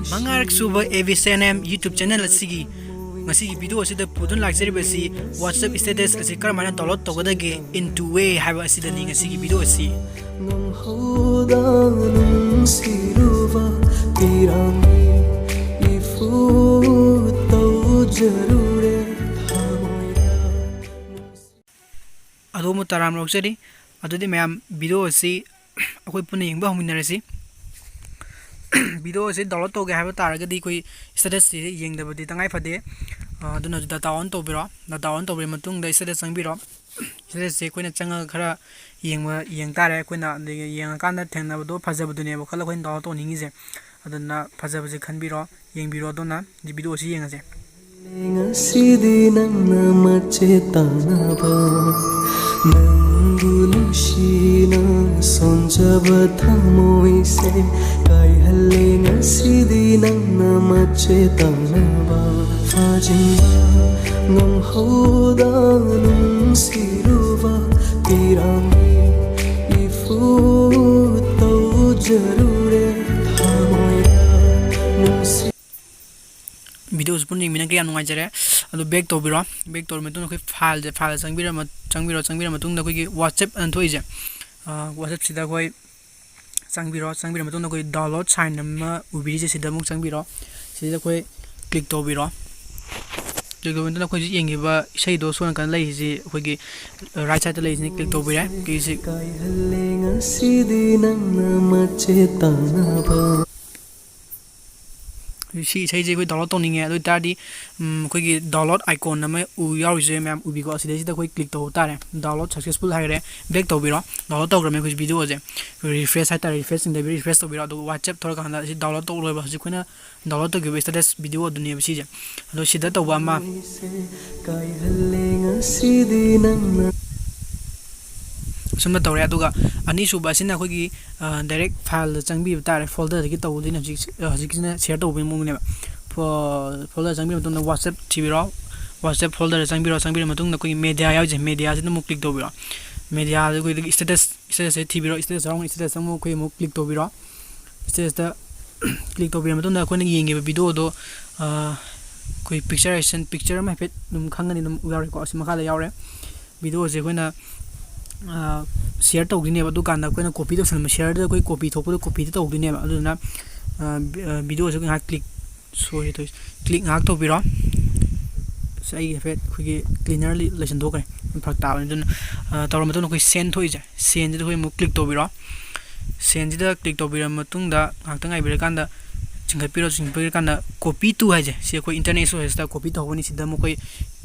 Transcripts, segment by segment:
Mangarak suba AVSNM YouTube channel asigi ngasi video asida pudun lakjari WhatsApp status asi karmana download togadage into way haba asida ni ngasi video asi adomu taram roksari adudi mayam video asi akoi puna yengba hominarasi video se download to ga haba taragadi koi status se yengdabadi tangai phade aduna data on to biro data on to bri matung da status sangbiro status se koina changa khara yeng tare koina yeng kan da thengna do phajabadu ne bo khala koin download to ningi je aduna phajabase khanbiro yengbiro dona di video se yengase ngasi nangna mache tanaba Nangulushina sonjaba thamoi se kai halle ngasi nangna mache tanaba fajinga ngam hoda nung siruva tirami ifu to jarure thamoira nung video pun ni mina kya nungai jare adu back to biro back to metun khoi file changbira matung da khoi WhatsApp an thoi je WhatsApp sida khoi changbira matung da khoi download sign ma ubiri je sida muk changbiro sida khoi click to biro click to metun khoi yengi ba sei do son kan lai ji khoi gi right side lai ni click to bira ki si kai halenga sidina mache tanaba si sai je koi download toning e tadi koi gi download icon na me u yaw je mem ubi ko aside sida koi click to tare download successful haire back to biro download to grame koi video je refresh ha tare refresh in the refresh to biro do WhatsApp thor kan da si download to loiba si koina download to gi status video dunia si je do sida to ba ma kai halenga sidina sumna tawre aduga ani suba sina khoi gi direct file changbi tare folder gi to dina hojikina share to bi mung ne folder changbi matun WhatsApp tibiro WhatsApp folder changbiro matun na khoi media yaw je media sin mu click to biro media khoi status tibiro status rong status mu khoi mu click to biro status da click to biro matun na khoi ni yenge video do khoi picture ma pet num khangani num yawre ko asima khala yawre video je khoi na share to gine ba dukan da koina copy to film share da koi copy thopo to copy to gine ba aduna video se ha click sorry to click ngak to biro sai effect khoi cleaner lesson do kai phak ta adun tawra matun koi send thoi ja send da koi mu click to biro send da click to biro matung da ngak ta ngai bira kan da chingai piro kan da copy to ha je se koi internet so hesta copy to honi sida mu koi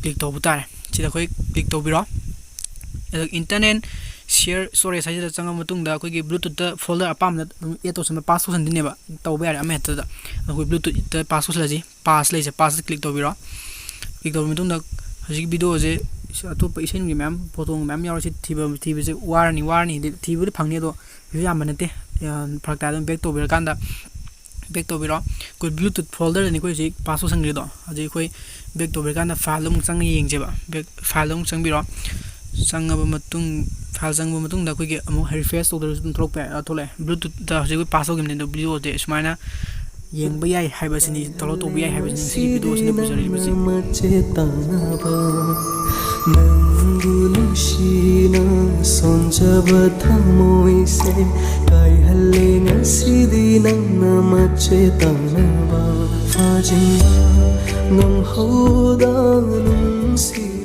click to butare sida koi click to biro internet share storage sai da changa matung da koi gi bluetooth da folder apam da e to sama pass option dineba to ba ya ameta da koi bluetooth da pass option laji pass lai je pass click to biro click to matung da hajik video je ato pa isen gi ma'am photo ma'am yaw si thiba je warni thibu ri phangni do ya manate phak ta dum back to biro kan da back to biro koi bluetooth folder ni koi ji pass option gi do aji koi back to biro kan da file lum chang yeng je ba back file lum chang biro sangaba matung file sangba matung da koi ge amu refresh to da throk pa thole bluetooth da je koi pass ogem ne do video de smaina yeng ba yai haiba sini tolo to bi yai haiba sini si video sini bujari bisi mache tanaba nangulushina sonjaba thamoi se kai halenga sidina mache tanaba fajinga ngam hoda nung si